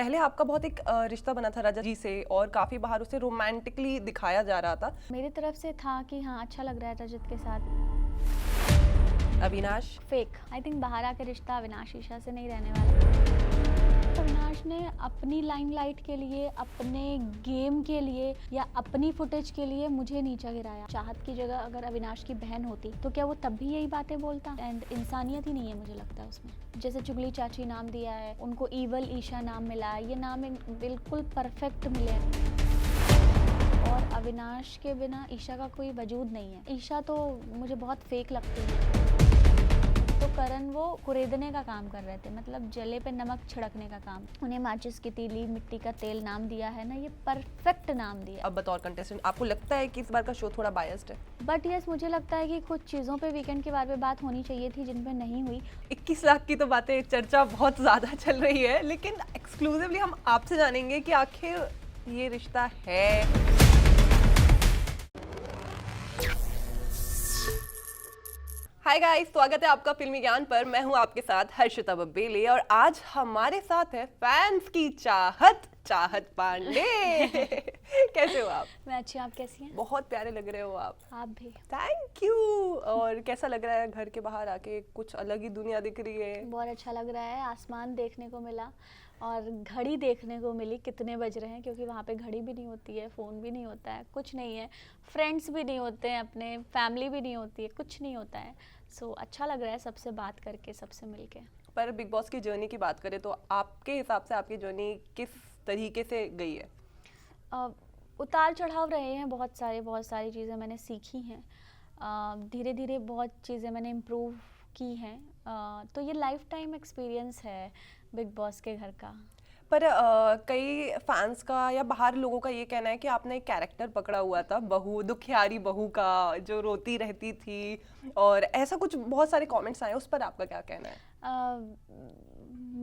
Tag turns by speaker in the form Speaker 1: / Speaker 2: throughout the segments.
Speaker 1: पहले आपका बहुत एक रिश्ता बना था रजत जी से और काफी बाहर उसे रोमांटिकली दिखाया जा रहा था।
Speaker 2: मेरी तरफ से था कि हाँ अच्छा लग रहा है रजत के साथ।
Speaker 1: अविनाश
Speaker 2: फेक आई थिंक बाहर आकर रिश्ता अविनाश ईशा से नहीं रहने वाला। अविनाश ने अपनी लाइमलाइट के लिए, अपने गेम के लिए या अपनी फुटेज के लिए मुझे नीचा गिराया। चाहत की जगह अगर अविनाश की बहन होती तो क्या वो तब भी यही बातें बोलता? एंड इंसानियत ही नहीं है मुझे लगता है उसमें। जैसे चुगली चाची नाम दिया है, उनको ईवल ईशा नाम मिला है, ये नाम बिल्कुल परफेक्ट मिले हैं। और अविनाश के बिना ईशा का कोई वजूद नहीं है। ईशा तो मुझे बहुत फेक लगती है। तो करण वो कुरेदने का काम कर रहे थे, मतलब जले पे नमक छिड़कने का काम। उन्हें माचिस की तीली, मिट्टी का तेल नाम दिया है ना, ये परफेक्ट नाम दिया।
Speaker 1: अब बतौर कंटेस्टेंट आपको लगता है कि इस बार का शो थोड़ा बायस्ड है?
Speaker 2: बट यस, मुझे लगता है कि कुछ चीज़ों पे वीकेंड के बारे में बात होनी चाहिए थी जिन पे नहीं हुई।
Speaker 1: 21 लाख की तो बातें, चर्चा बहुत ज्यादा चल रही है, लेकिन एक्सक्लूसिवली हम आपसे जानेंगे कि आखिर ये रिश्ता है। हाय गाइस, स्वागत है आपका फिल्मी ज्ञान पर। मैं हूं आपके साथ हर्षिता बब्बेले और आज हमारे साथ है फैंस की चाहत पांडे। कैसे हो आप?
Speaker 2: मैं अच्छी, आप कैसी हैं?
Speaker 1: बहुत प्यारे लग रहे हो आप
Speaker 2: भी।
Speaker 1: Thank you. और कैसा लग रहा है घर के बाहर आके? कुछ अलग ही दुनिया दिख रही है।
Speaker 2: बहुत अच्छा लग रहा है। आसमान देखने को मिला और घड़ी देखने को मिली, कितने बज रहे हैं, क्योंकि वहाँ पे घड़ी भी नहीं होती है, फ़ोन भी नहीं होता है, कुछ नहीं है, फ्रेंड्स भी नहीं होते हैं, अपने फैमिली भी नहीं होती है, कुछ नहीं होता है। सो अच्छा लग रहा है सबसे बात करके, सबसे मिलके।
Speaker 1: पर बिग बॉस की जर्नी की बात करें तो आपके हिसाब से आपकी जर्नी किस तरीके से गई है?
Speaker 2: उतार चढ़ाव रहे हैं, बहुत सारी चीज़ें मैंने सीखी हैं, धीरे धीरे बहुत चीज़ें मैंने इम्प्रूव की हैं। तो ये लाइफ टाइम एक्सपीरियंस है बिग बॉस के घर का।
Speaker 1: पर कई फैंस का या बाहर लोगों का ये कहना है कि आपने एक कैरेक्टर पकड़ा हुआ था, बहू, दुखियारी बहू का, जो रोती रहती थी, और ऐसा कुछ बहुत सारे कमेंट्स आए, उस पर आपका क्या कहना है?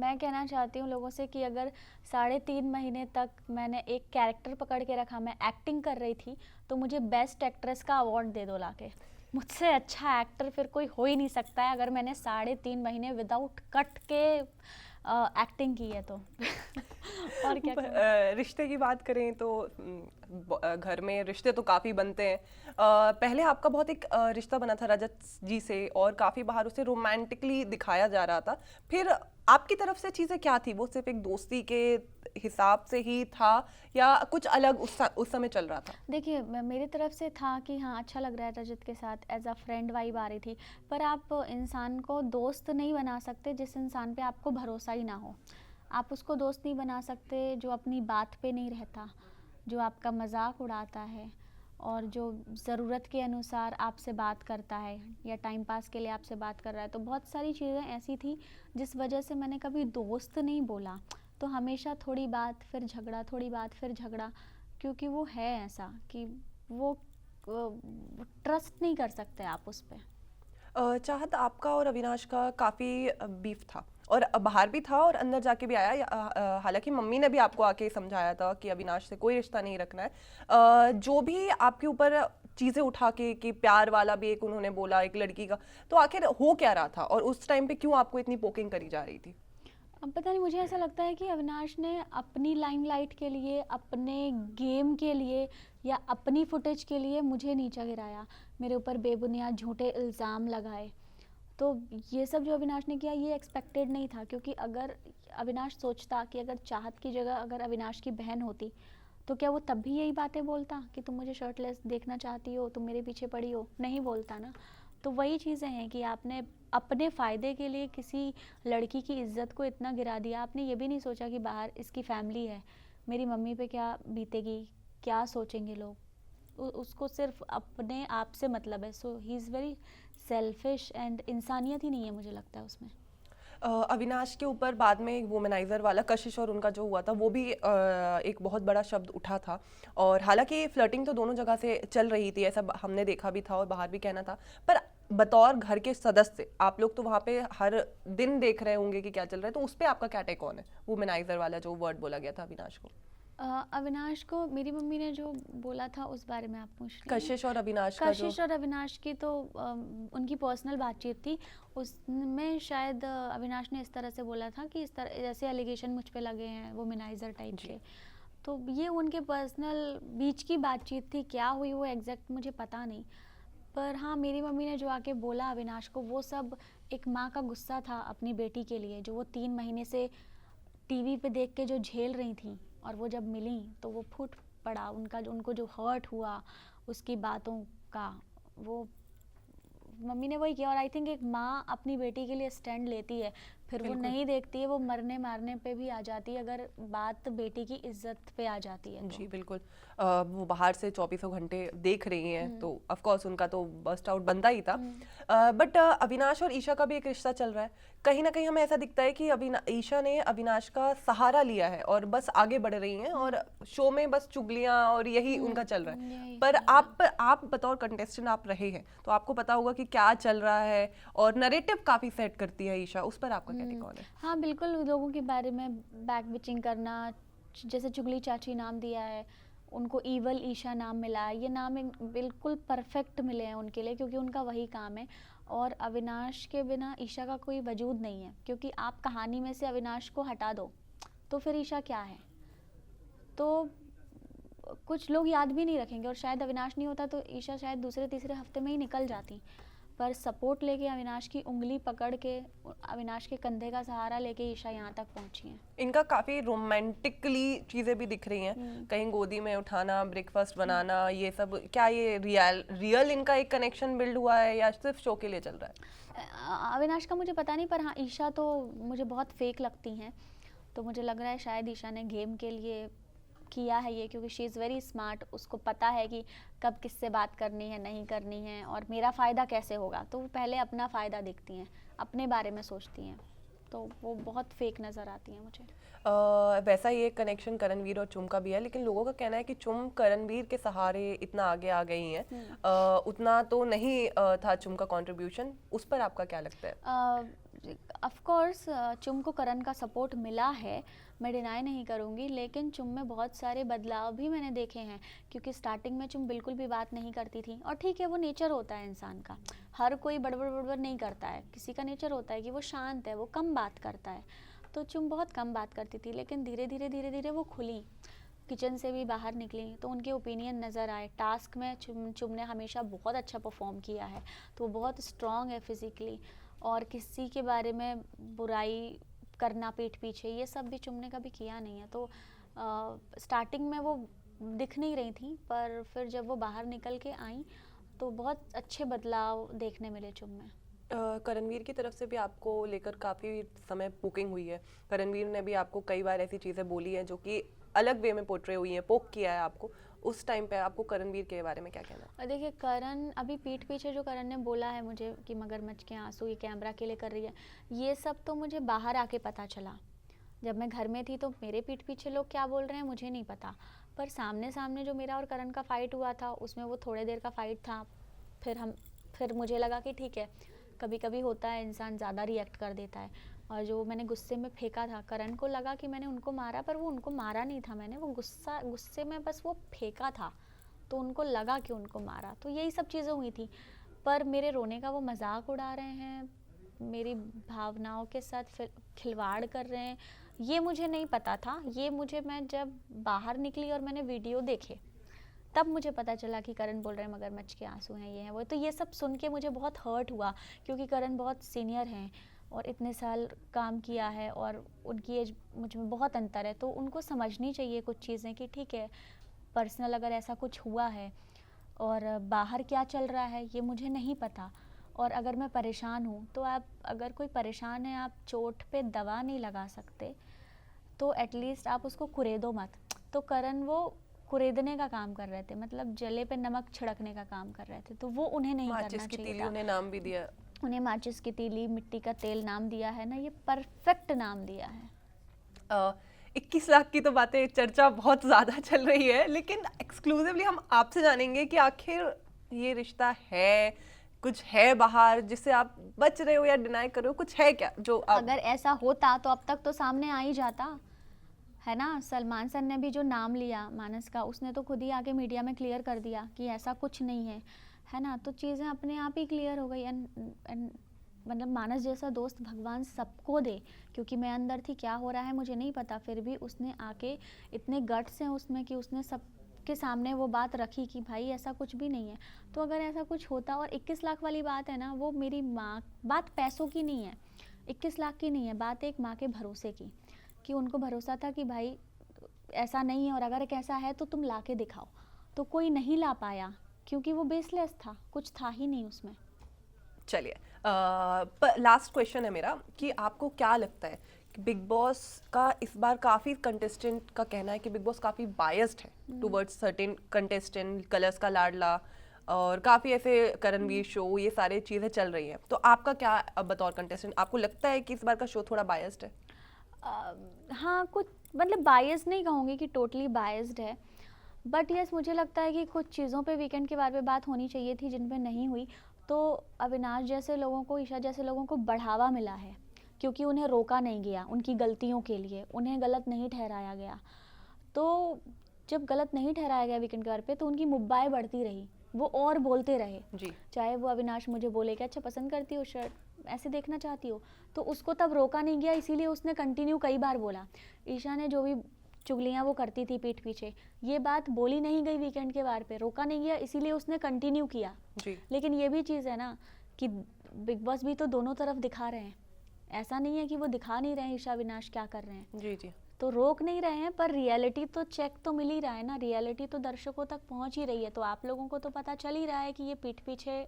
Speaker 2: मैं कहना चाहती हूँ लोगों से कि अगर 3.5 महीने तक मैंने एक कैरेक्टर पकड़ के रखा, मैं एक्टिंग कर रही थी, तो मुझे बेस्ट एक्ट्रेस का अवार्ड दे दो लाके। मुझसे अच्छा एक्टर फिर कोई हो ही नहीं सकता है, अगर मैंने 3.5 महीने विदाउट कट के एक्टिंग की है तो। और क्या
Speaker 1: रिश्ते की बात करें तो घर में रिश्ते तो काफ़ी बनते हैं। पहले आपका बहुत एक रिश्ता बना था रजत जी से और काफ़ी बाहर उसे रोमांटिकली दिखाया जा रहा था। फिर आपकी तरफ से चीज़ें क्या थी? वो सिर्फ एक दोस्ती के हिसाब से ही था या कुछ अलग उस समय चल रहा था?
Speaker 2: देखिए, मेरी तरफ से था कि हाँ अच्छा लग रहा है रजत के साथ, एज अ फ्रेंड वाइब आ रही थी। पर आप इंसान को दोस्त नहीं बना सकते जिस इंसान पे आपको भरोसा ही ना हो। आप उसको दोस्त नहीं बना सकते जो अपनी बात पे नहीं रहता, जो आपका मजाक उड़ाता है और जो ज़रूरत के अनुसार आपसे बात करता है या टाइम पास के लिए आपसे बात कर रहा है। तो बहुत सारी चीज़ें ऐसी थी जिस वजह से मैंने कभी दोस्त नहीं बोला। तो हमेशा थोड़ी बात फिर झगड़ा, थोड़ी बात फिर झगड़ा, क्योंकि वो है ऐसा कि वो ट्रस्ट नहीं कर सकते आप उस पर।
Speaker 1: चाहत, आपका और अविनाश का काफ़ी बीफ था और बाहर भी था और अंदर जाके भी आया। हालांकि मम्मी ने भी आपको आके समझाया था कि अविनाश से कोई रिश्ता नहीं रखना है। जो भी आपके ऊपर चीज़ें उठा के कि प्यार वाला भी एक उन्होंने बोला एक लड़की का, तो आखिर हो क्या रहा था और उस टाइम पे क्यों आपको इतनी पोकिंग करी जा रही थी?
Speaker 2: अब पता नहीं, मुझे ऐसा लगता है कि अविनाश ने अपनी लाइमलाइट के लिए, अपने गेम के लिए या अपनी फुटेज के लिए मुझे नीचा गिराया, मेरे ऊपर बेबुनियाद झूठे इल्ज़ाम लगाए। तो ये सब जो अविनाश ने किया ये एक्सपेक्टेड नहीं था, क्योंकि अगर अविनाश सोचता कि अगर चाहत की जगह अगर अविनाश की बहन होती तो क्या वो तब भी यही बातें बोलता कि तुम मुझे शर्टलेस देखना चाहती हो, तुम मेरे पीछे पड़ी हो? नहीं बोलता ना। तो वही चीज़ें हैं कि आपने अपने फ़ायदे के लिए किसी लड़की की इज्जत को इतना गिरा दिया। आपने ये भी नहीं सोचा कि बाहर इसकी फैमिली है, मेरी मम्मी पे क्या बीतेगी, क्या सोचेंगे लोग। उसको सिर्फ अपने आप से मतलब है। So he is very selfish and इंसानियत ही नहीं है मुझे लगता है उसमें।
Speaker 1: अविनाश के ऊपर बाद में एक वुमेनाइजर वाला कशिश और उनका जो हुआ था वो भी एक बहुत बड़ा शब्द उठा था। और हालांकि फ्लर्टिंग तो दोनों जगह से चल रही थी, ऐसा हमने देखा भी था और बाहर भी कहना था। पर बतौर घर के सदस्य आप लोग तो वहाँ पे हर दिन देख रहे होंगे कि क्या चल रहा है, तो उस पर आपका क्या टेक ऑन है? वुमेनाइजर वाला जो वर्ड बोला गया था अविनाश को।
Speaker 2: अविनाश को मेरी मम्मी ने जो बोला था उस बारे में आप पूछ रही हैं?
Speaker 1: कशिश और अविनाश का जो
Speaker 2: कशिश और अविनाश की तो उनकी पर्सनल बातचीत थी। उसमें शायद अविनाश ने इस तरह से बोला था कि इस तरह जैसे एलिगेशन मुझ पे लगे हैं वोमेनाइजर टाइप
Speaker 1: जी।
Speaker 2: के, तो ये उनके पर्सनल बीच की बातचीत थी। क्या हुई वो एग्जैक्ट मुझे पता नहीं, पर हाँ मेरी मम्मी ने जो आके बोला अविनाश को, वो सब एक माँ का गुस्सा था अपनी बेटी के लिए, जो वो 3 महीने से टीवी पे देख के जो झेल रही थी, और वो जब मिली तो वो फूट पड़ा। उनको जो हर्ट हुआ उसकी बातों का, वो मम्मी ने वही किया। और आई थिंक एक माँ अपनी बेटी के लिए स्टैंड लेती है, फिर वो
Speaker 1: बिल्कुल।
Speaker 2: नहीं देखती है, वो मरने मारने पे भी आ जाती है अगर बात बेटी की इज्जत पे आ जाती है तो।
Speaker 1: जी बिल्कुल। वो बाहर से 24 घंटे देख रही हैं तो ऑफ कोर्स उनका तो बस्ट आउट बनता ही था। बट अविनाश और ईशा का भी एक रिश्ता चल रहा है। कहीं ना कहीं हमें ऐसा दिखता है कि ईशा ने अविनाश का सहारा लिया है और बस आगे बढ़ रही हैं और शो में बस चुगलियां और यही उनका चल रहा है।
Speaker 2: यही
Speaker 1: पर
Speaker 2: चल रहा है।
Speaker 1: आप बतौर कंटेस्टेंट आप रहे हैं तो आपको पता होगा कि क्या चल रहा है और नरेटिव काफी सेट करती है ईशा, उस पर आपका क्या टेक ऑन है?
Speaker 2: हाँ बिल्कुल, लोगों के बारे में बैक बिचिंग करना, जैसे चुगली चाची नाम दिया है उनको, ईवल ईशा नाम मिला है, ये नाम बिल्कुल परफेक्ट मिले हैं उनके लिए, क्योंकि उनका वही काम है। और अविनाश के बिना ईशा का कोई वजूद नहीं है, क्योंकि आप कहानी में से अविनाश को हटा दो तो फिर ईशा क्या है, तो कुछ लोग याद भी नहीं रखेंगे। और शायद अविनाश नहीं होता तो ईशा शायद दूसरे तीसरे हफ्ते में ही निकल जाती, पर सपोर्ट लेके अविनाश की उंगली पकड़ के, अविनाश के कंधे का सहारा लेके ईशा यहाँ तक पहुँची है।
Speaker 1: इनका काफी रोमांटिकली चीजें भी दिख रही हैं, कहीं गोदी में उठाना, ब्रेकफास्ट बनाना, ये सब क्या ये रियल इनका एक कनेक्शन बिल्ड हुआ है या सिर्फ शो के लिए चल रहा है?
Speaker 2: अविनाश का मुझे पता नहीं, पर हाँ ईशा तो मुझे बहुत फेक लगती हैं, तो मुझे लग रहा है शायद ईशा ने गेम के लिए किया है ये, क्योंकि शी इज़ वेरी स्मार्ट। उसको पता है कि कब किससे बात करनी है, नहीं करनी है, और मेरा फ़ायदा कैसे होगा, तो वो पहले अपना फ़ायदा देखती हैं, अपने बारे में सोचती हैं, तो वो बहुत फेक नज़र आती हैं मुझे।
Speaker 1: वैसा ही एक कनेक्शन करणवीर और चुम का भी है, लेकिन लोगों का कहना है कि चुम करणवीर के सहारे इतना आगे आ गई हैं, उतना तो नहीं था चुम का कंट्रीब्यूशन, उस पर आपका क्या लगता है?
Speaker 2: ऑफ कोर्स चुम को करण का सपोर्ट मिला है, मैं डिनाई नहीं करूँगी, लेकिन चुम में बहुत सारे बदलाव भी मैंने देखे हैं, क्योंकि स्टार्टिंग में चुम बिल्कुल भी बात नहीं करती थी, और ठीक है वो नेचर होता है इंसान का, हर कोई बड़बड़ बड़बड़ नहीं करता है, किसी का नेचर होता है कि वो शांत है, वो कम बात करता है, तो चुम बहुत कम बात करती थी, लेकिन धीरे धीरे वो खुली, किचन से भी बाहर निकली तो उनके ओपिनियन नज़र आए। टास्क में चुम ने हमेशा बहुत अच्छा परफॉर्म किया है, तो वो बहुत स्ट्रॉन्ग है फिज़िकली, और किसी के बारे में बुराई करना पीठ पीछे ये सब भी चुम ने कभी किया नहीं है। तो स्टार्टिंग में वो दिख नहीं रही थी, पर फिर जब वो बाहर निकल के आई तो बहुत अच्छे बदलाव देखने मिले चुम में।
Speaker 1: करणवीर की तरफ से भी आपको लेकर काफ़ी समय पोकिंग हुई है, करणवीर ने भी आपको कई बार ऐसी चीज़ें बोली हैं जो कि अलग वे में पोर्ट्रे हुई हैं, पोक किया है आपको, उस टाइम पे आपको करणवीर के बारे में क्या कहना है?
Speaker 2: और देखिए करण अभी पीठ पीछे जो करण ने बोला है मुझे कि मगरमच्छ के आंसू ये कैमरा के लिए कर रही है, ये सब तो मुझे बाहर आके पता चला। जब मैं घर में थी तो मेरे पीठ पीछे लोग क्या बोल रहे हैं मुझे नहीं पता, पर सामने सामने जो मेरा और करण का फ़ाइट हुआ था उसमें वो थोड़े देर का फ़ाइट था, फिर मुझे लगा कि ठीक है, कभी कभी होता है इंसान ज़्यादा रिएक्ट कर देता है, और जो मैंने गुस्से में फेंका था, करण को लगा कि मैंने उनको मारा, पर वो उनको मारा नहीं था मैंने, वो गुस्से में बस वो फेंका था, तो उनको लगा कि उनको मारा, तो यही सब चीज़ें हुई थी। पर मेरे रोने का वो मजाक उड़ा रहे हैं, मेरी भावनाओं के साथ खिलवाड़ कर रहे हैं, ये मुझे नहीं पता था। ये मैं जब बाहर निकली और मैंने वीडियो देखे तब मुझे पता चला कि करण बोल रहे हैं मगरमच्छ के आंसू हैं, ये हैं वो। तो ये सब सुन के मुझे बहुत हर्ट हुआ, क्योंकि करण बहुत सीनियर हैं और इतने साल काम किया है, और उनकी एज मुझ में बहुत अंतर है, तो उनको समझनी चाहिए कुछ चीज़ें कि ठीक है पर्सनल अगर ऐसा कुछ हुआ है और बाहर क्या चल रहा है ये मुझे नहीं पता, और अगर मैं परेशान हूँ तो आप, अगर कोई परेशान है, आप चोट पे दवा नहीं लगा सकते तो एटलीस्ट आप उसको कुरेदो मत। तो करण वो कुरेदने का काम कर रहे थे, मतलब जले पे नमक छिड़कने का काम कर रहे थे, तो वो उन्हें नहीं करना
Speaker 1: माचिस की
Speaker 2: चाहिए
Speaker 1: तीली
Speaker 2: था।
Speaker 1: उन्हें नाम भी दिया,
Speaker 2: उन्हें माचिस की तीली, मिट्टी का तेल नाम दिया है ना, ये परफेक्ट नाम दिया है।
Speaker 1: 21 लाख की तो बातें, चर्चा बहुत ज़्यादा चल रही है, लेकिन एक्सक्लूसिवली हम आपसे जानेंगे कि आखिर ये रिश्ता है, कुछ है बाहर जिससे आप बच रहे हो या डिनाई कर रहे हो, कुछ है क्या जो आप...
Speaker 2: अगर ऐसा होता तो अब तक तो सामने आ ही जाता, है ना। सलमान सर ने भी जो नाम लिया मानस का, उसने तो खुद ही आके मीडिया में क्लियर कर दिया कि ऐसा कुछ नहीं है ना। तो चीज़ें अपने आप ही क्लियर हो गई। एंड मतलब मानस जैसा दोस्त भगवान सबको दे, क्योंकि मैं अंदर थी, क्या हो रहा है मुझे नहीं पता, फिर भी उसने आके इतने गट्स हैं उसमें कि उसने सबके सामने वो बात रखी कि भाई ऐसा कुछ भी नहीं है। तो अगर ऐसा कुछ होता, और 21 लाख वाली बात है ना, वो मेरी माँ, बात पैसों की नहीं है, 21 लाख की नहीं है, बात एक माँ के भरोसे की, कि उनको भरोसा था कि भाई ऐसा नहीं है, और अगर एक ऐसा है तो तुम ला के दिखाओ। तो कोई नहीं ला पाया क्योंकि वो बेसलेस था, कुछ था ही नहीं उसमें।
Speaker 1: चलिए, लास्ट क्वेश्चन है मेरा कि आपको क्या लगता है कि बिग बॉस का इस बार काफ़ी कंटेस्टेंट का कहना है कि बिग बॉस काफ़ी बायस्ड है टुवर्ड्स सर्टेन कंटेस्टेंट, कलर्स का लाडला, और काफ़ी ऐसे करणवीर शो, ये सारी चीज़ें चल रही हैं, तो आपका क्या बतौर कंटेस्टेंट आपको लगता है कि इस बार का शो थोड़ा बायस्ड है?
Speaker 2: हाँ, कुछ मतलब बायस नहीं कहूँगी कि टोटली बायस्ड है, बट यस मुझे लगता है कि कुछ चीज़ों पे वीकेंड के बारे में बात होनी चाहिए थी जिन पे नहीं हुई। तो अविनाश जैसे लोगों को, ईशा जैसे लोगों को बढ़ावा मिला है, क्योंकि उन्हें रोका नहीं गया उनकी गलतियों के लिए, उन्हें गलत नहीं ठहराया गया। तो जब गलत नहीं ठहराया गया वीकेंड के बारे पे, तो उनकी मुब्बाएं बढ़ती रही, वो और बोलते रहे।
Speaker 1: जी।
Speaker 2: चाहे वो अविनाश मुझे बोले कि अच्छा पसंद करती हो शर्ट, ऐसे देखना चाहती हो, तो उसको तब रोका नहीं गया, इसीलिए उसने कंटिन्यू कई बार बोला। ईशा ने जो भी चुगलियाँ वो करती थी पीठ पीछे, ये बात बोली नहीं गई वीकेंड के बार पे, रोका नहीं गया, इसीलिए उसने कंटिन्यू किया।
Speaker 1: जी।
Speaker 2: लेकिन ये भी चीज़ है ना कि बिग बॉस भी तो दोनों तरफ दिखा रहे हैं, ऐसा नहीं है कि वो दिखा नहीं रहे हैं ईशा अविनाश क्या कर रहे हैं।
Speaker 1: जी। जी।
Speaker 2: तो रोक नहीं रहे हैं, पर रियलिटी तो चेक तो मिल ही रहा है ना, रियलिटी तो दर्शकों तक पहुंच ही रही है, तो आप लोगों को तो पता चल ही रहा है कि ये पीठ पीछे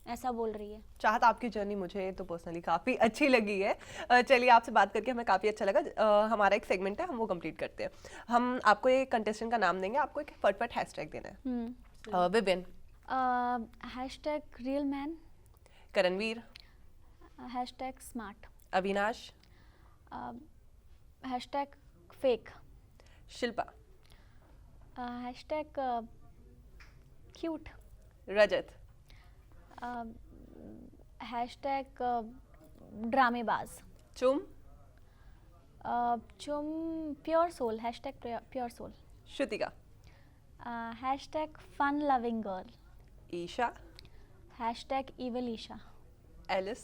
Speaker 2: ऐसा बोल रही है।
Speaker 1: चाहत, आपकी जर्नी मुझे तो पर्सनली काफ़ी अच्छी लगी है। चलिए, आपसे बात करके हमें काफ़ी अच्छा लगा। हमारा एक सेगमेंट है, हम वो कंप्लीट करते हैं। हम आपको एक कंटेस्टेंट का नाम देंगे, आपको एक फटफट हैशटैग देना है। Vipin,
Speaker 2: hashtag real man,
Speaker 1: Karanveer,
Speaker 2: hashtag smart,
Speaker 1: Avinash,
Speaker 2: hashtag fake,
Speaker 1: Shilpa,
Speaker 2: hashtag cute,
Speaker 1: Rajat,
Speaker 2: hashtag ड्रामेबाज,
Speaker 1: Chum,
Speaker 2: Chum pure soul, hashtag pure soul,
Speaker 1: Shrutika,
Speaker 2: hashtag fun loving girl,
Speaker 1: Eisha,
Speaker 2: hashtag evil Eisha,
Speaker 1: Alice,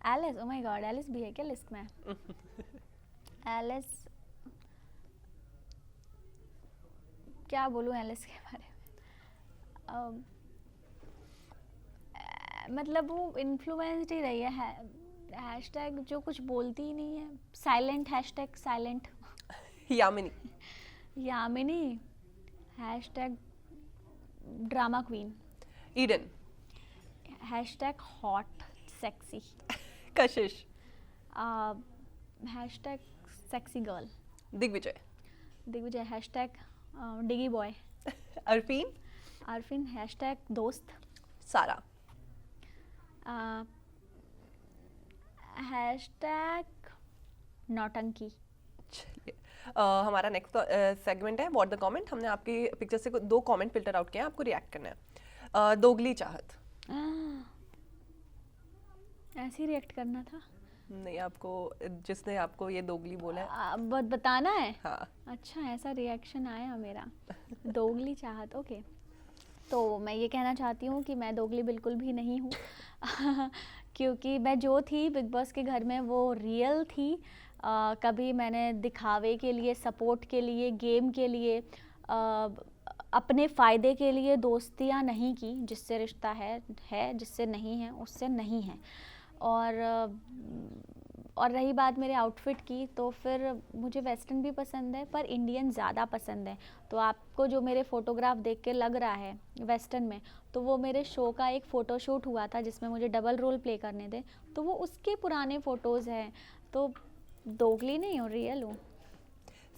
Speaker 2: Alice, oh my God, Alice भी है क्या लिस्ट में? एलिस, क्या बोलूँ एलिस के बारे में, मतलब वो इन्फ्लुएंस्ड ही रही है, हैशटैग जो कुछ बोलती ही नहीं है, silent, hashtag silent,
Speaker 1: Yamini,
Speaker 2: Yamini, hashtag drama queen,
Speaker 1: Eden,
Speaker 2: hashtag hot sexy,
Speaker 1: Kashish,
Speaker 2: hashtag sexy girl,
Speaker 1: Digvijay,
Speaker 2: Digvijay, hashtag Diggy boy,
Speaker 1: Arfeen,
Speaker 2: Arfeen, hashtag दोस्त,
Speaker 1: सारा,
Speaker 2: हैशटैग नौटंकी।
Speaker 1: चलिए, हमारा नेक्स्ट सेगमेंट है व्हाट द कमेंट। हमने आपकी पिक्चर से दो कमेंट फिल्टर आउट किए हैं, आपको रिएक्ट करना है। दोगली चाहत,
Speaker 2: ऐसे ही रिएक्ट करना था?
Speaker 1: नहीं, आपको जिसने आपको ये दोगली बोला है,
Speaker 2: बताना है?
Speaker 1: हाँ।
Speaker 2: अच्छा, ऐसा रिएक्शन आया मेरा। दोगली चाहत, ओके। तो मैं ये कहना चाहती हूँ कि मैं दोगली बिल्कुल भी नहीं हूँ क्योंकि मैं जो थी बिग बॉस के घर में वो रियल थी। कभी मैंने दिखावे के लिए, सपोर्ट के लिए, गेम के लिए, अपने फ़ायदे के लिए दोस्तियाँ नहीं की। जिससे रिश्ता है, जिससे नहीं है उससे नहीं है। और रही बात मेरे आउटफिट की, तो फिर मुझे वेस्टर्न भी पसंद है पर इंडियन ज़्यादा पसंद है। तो आपको जो मेरे फ़ोटोग्राफ देख के लग रहा है वेस्टर्न में, तो वो मेरे शो का एक फ़ोटोशूट हुआ था जिसमें मुझे डबल रोल प्ले करने थे, तो वो उसके पुराने फ़ोटोज़ हैं। तो दोगली नहीं हूँ, रियल हूँ।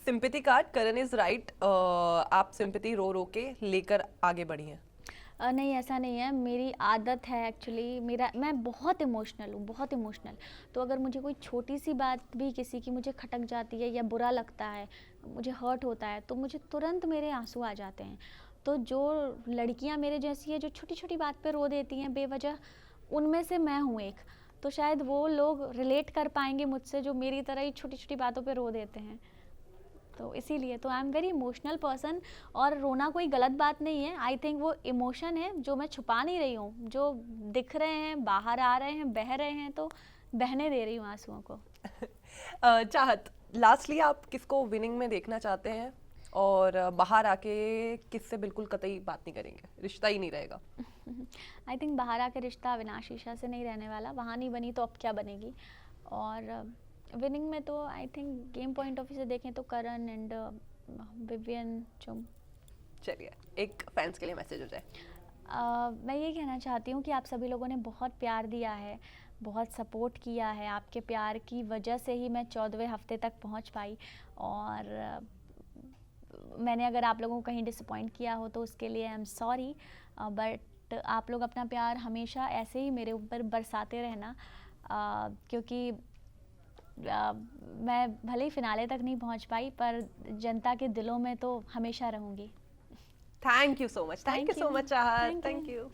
Speaker 1: Sympathy card, Karan is right, आप सिंपैथी रो रो के लेकर आगे बढ़ी हैं।
Speaker 2: नहीं, ऐसा नहीं है, मेरी आदत है एक्चुअली। मैं बहुत इमोशनल हूँ, बहुत इमोशनल। तो अगर मुझे कोई छोटी सी बात भी किसी की मुझे खटक जाती है या बुरा लगता है, मुझे हर्ट होता है, तो मुझे तुरंत मेरे आंसू आ जाते हैं। तो जो लड़कियाँ मेरे जैसी है जो छोटी छोटी बात पे रो देती हैं बेवजह, उनमें से मैं हूँ एक। तो शायद वो लोग रिलेट कर पाएंगे मुझसे जो मेरी तरह ही छोटी छोटी बातों पे रो देते हैं। तो इसीलिए तो I am very emotional person. और रोना कोई गलत बात नहीं है, आई थिंक वो इमोशन है जो मैं छुपा नहीं रही हूँ, जो दिख रहे हैं, बाहर आ रहे हैं, बह रहे हैं, तो बहने दे रही हूँ आंसुओं को।
Speaker 1: चाहत, लास्टली आप किसको विनिंग में देखना चाहते हैं और बाहर आके किससे बिल्कुल कतई बात नहीं करेंगे, रिश्ता ही नहीं रहेगा?
Speaker 2: आई थिंक बाहर आके रिश्ता अविनाश ईशा से नहीं रहने वाला, वहाँ नहीं बनी तो अब क्या बनेगी। और विनिंग में तो I think game point of view से देखें तो करण एंड विवियन चुम।
Speaker 1: चलिए, एक फैंस के लिए मैसेज हो जाए।
Speaker 2: मैं ये कहना चाहती हूँ कि आप सभी लोगों ने बहुत प्यार दिया है, बहुत सपोर्ट किया है। आपके प्यार की वजह से ही मैं 14वें हफ्ते तक पहुँच पाई। और मैंने अगर आप लोगों को कहीं डिसअपॉइंट किया हो तो उसके लिए आई एम सॉरी, बट आप लोग अपना प्यार हमेशा ऐसे ही मेरे ऊपर बरसाते रहना, क्योंकि मैं भले ही फिनाले तक नहीं पहुंच पाई पर जनता के दिलों में तो हमेशा रहूंगी।
Speaker 1: Thank you so much, thank you
Speaker 2: Thank
Speaker 1: so
Speaker 2: you.
Speaker 1: Much चाहत,
Speaker 2: Thank you.
Speaker 1: Thank you.